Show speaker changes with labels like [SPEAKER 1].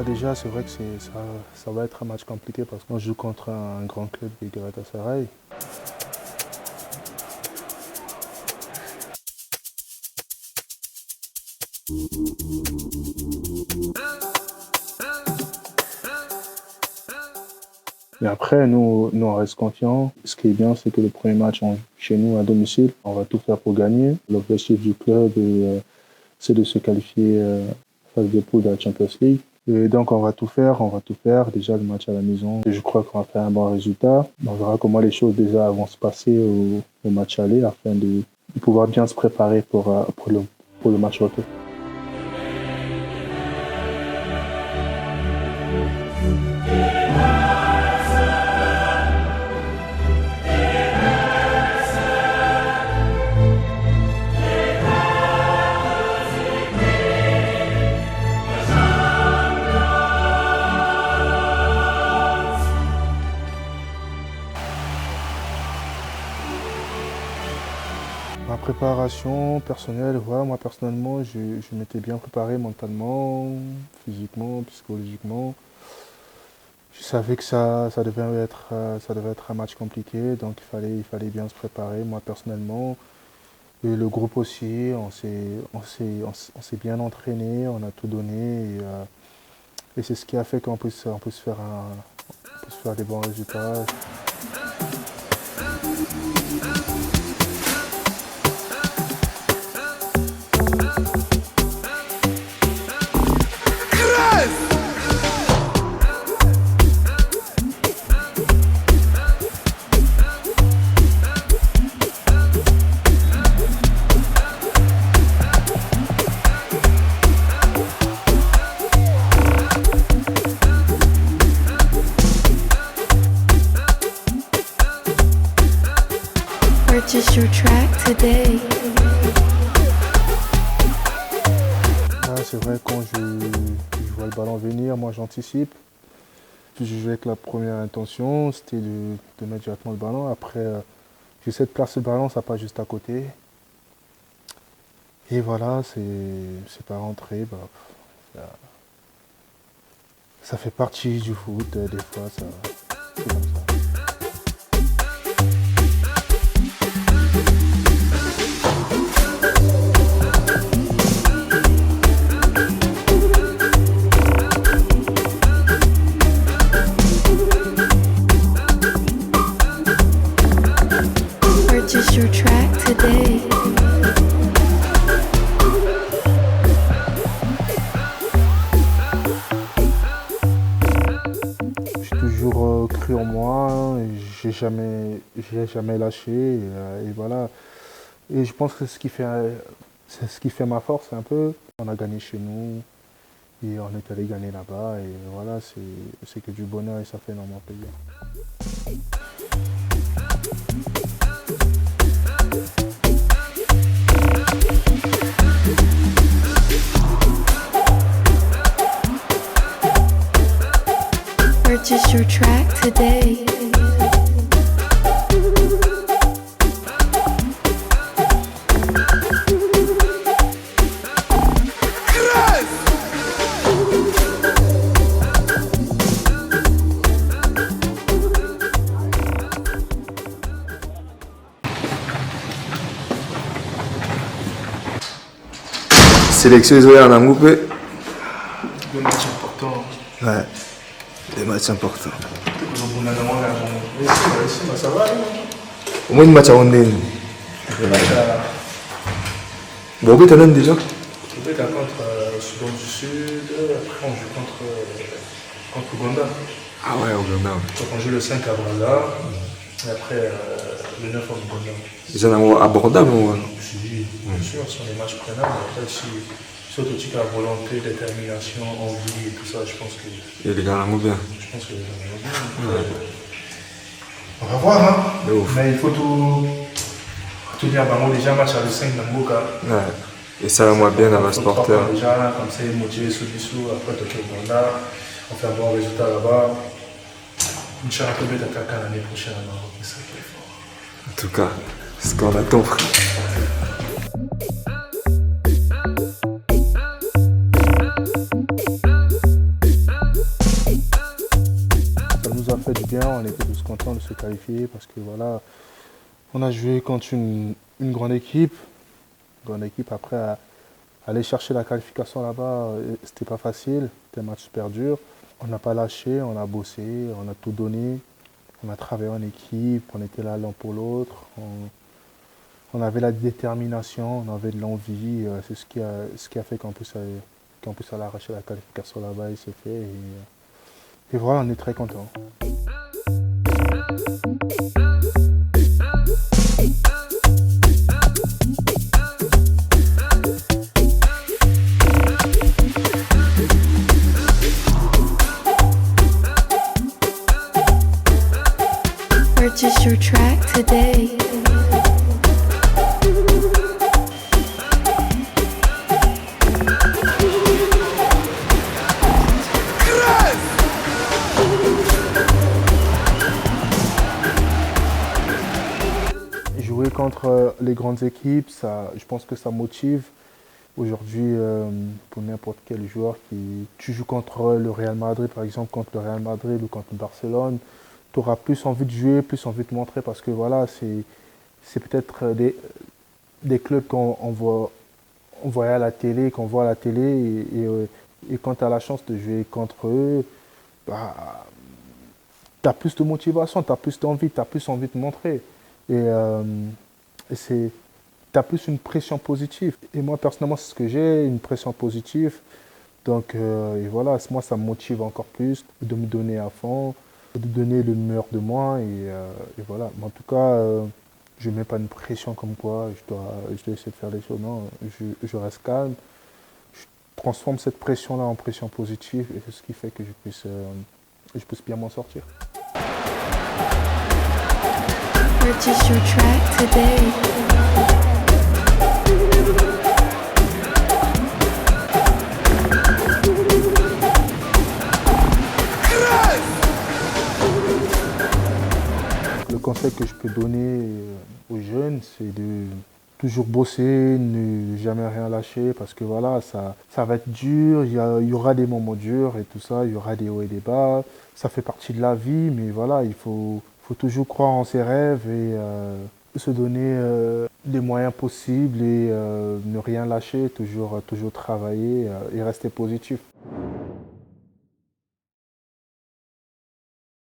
[SPEAKER 1] déjà, c'est vrai que ça va être un match compliqué parce qu'on joue contre un grand club de Galatasaray. Mais après, nous on reste confiants. Ce qui est bien, c'est que le premier match chez nous à domicile, on va tout faire pour gagner. L'objectif du club, c'est de se qualifier phase de poule de la Champions League. Et donc on va tout faire. Déjà le match à la maison, et je crois qu'on va faire un bon résultat. On verra comment les choses déjà vont se passer au match aller afin de pouvoir bien se préparer pour le match retour. Ma préparation personnelle, voilà, moi personnellement, je m'étais bien préparé mentalement, physiquement, psychologiquement. Je savais que ça devait être un match compliqué, donc il fallait bien se préparer, moi personnellement. Et le groupe aussi, on s'est bien entraîné, on a tout donné, et c'est ce qui a fait qu'on puisse faire des bons résultats.
[SPEAKER 2] Purchase your track today.
[SPEAKER 1] C'est vrai, quand je vois le ballon venir, moi j'anticipe. Puis je joue avec la première intention, c'était de mettre directement le ballon. Après, j'essaie de placer le ballon, ça passe juste à côté. Et voilà, c'est pas rentré. Ça fait partie du foot, des fois, c'est comme ça.
[SPEAKER 2] Purchase your track today.
[SPEAKER 1] J'ai toujours cru en moi, j'ai jamais lâché, et voilà. Et je pense que c'est ce qui fait ma force un peu. On a gagné chez nous et on est allé gagner là-bas, et voilà, c'est que du bonheur et ça fait énormément plaisir.
[SPEAKER 2] Purchase your track today.
[SPEAKER 3] Sélection isolée en groupe.
[SPEAKER 1] Des matchs importants.
[SPEAKER 3] Ouais, des matchs importants.
[SPEAKER 1] Ça va,
[SPEAKER 3] Au moins, une match à Rondine. Bon, tu as déjà?
[SPEAKER 1] on est contre Soudan du Sud, après on joue contre Ouganda.
[SPEAKER 3] Ah ouais, Ouganda.
[SPEAKER 1] Donc on joue le 5 à Branda, et après le 9 à Ouganda.
[SPEAKER 3] C'est un amour abordable, ou?
[SPEAKER 1] Oui, bien sûr, ce sont des matchs prenables. Après, surtout si tu as volonté, détermination, envie et tout ça, je pense que.
[SPEAKER 3] Et les gars, l'amour bien.
[SPEAKER 1] Je pense que les gars l'amour bien. On va voir, hein. Mais il faut tout dire. Bah, moi, déjà, match à le 5 Namboka.
[SPEAKER 3] Ouais. Et ça, moi, bien dans ma sporteur.
[SPEAKER 1] Déjà, comme ça, motivé sous dessous, après, Tokyo Ouganda. On fait un bon résultat là-bas. Inch'Allah, peut être quelqu'un l'année prochaine à Maroc. C'est ça qui est fort.
[SPEAKER 3] En tout cas, ce qu'on attend, frère.
[SPEAKER 1] on était tous contents de se qualifier parce que voilà, on a joué contre une grande équipe. Grande équipe, après, aller chercher la qualification là-bas, c'était pas facile, c'était un match super dur. On n'a pas lâché, on a bossé, on a tout donné, on a travaillé en équipe, on était là l'un pour l'autre. On avait la détermination, on avait de l'envie, c'est ce qui a fait qu'on puisse aller arracher la qualification là-bas, il s'est fait. Et voilà, on est très contents.
[SPEAKER 2] Purchase your track today.
[SPEAKER 1] Jouer contre les grandes équipes, je pense que ça motive. Aujourd'hui, pour n'importe quel joueur tu joues contre le Real Madrid, par exemple, contre le Real Madrid ou contre le Barcelone, tu auras plus envie de jouer, plus envie de montrer parce que voilà, c'est peut-être des clubs on voit à la télé, qu'on voit à la télé et quand tu as la chance de jouer contre eux, bah, tu as plus de motivation, tu as plus d'envie, tu as plus envie de montrer. Et tu as plus une pression positive. Et moi, personnellement, c'est ce que j'ai, une pression positive. Donc, et voilà, moi, ça me motive encore plus de me donner à fond, de donner le meilleur de moi. Et voilà. Mais en tout cas, je ne mets pas une pression comme quoi je dois essayer de faire des choses. Non, je reste calme. Je transforme cette pression-là en pression positive et c'est ce qui fait que je puisse bien m'en sortir.
[SPEAKER 2] Purchase your track today.
[SPEAKER 1] Le conseil que je peux donner aux jeunes, c'est de toujours bosser, ne jamais rien lâcher parce que voilà, ça va être dur, il y aura des moments durs et tout ça, il y aura des hauts et des bas, ça fait partie de la vie, mais voilà, il faut toujours croire en ses rêves et se donner les moyens possibles et ne rien lâcher, toujours travailler et rester positif.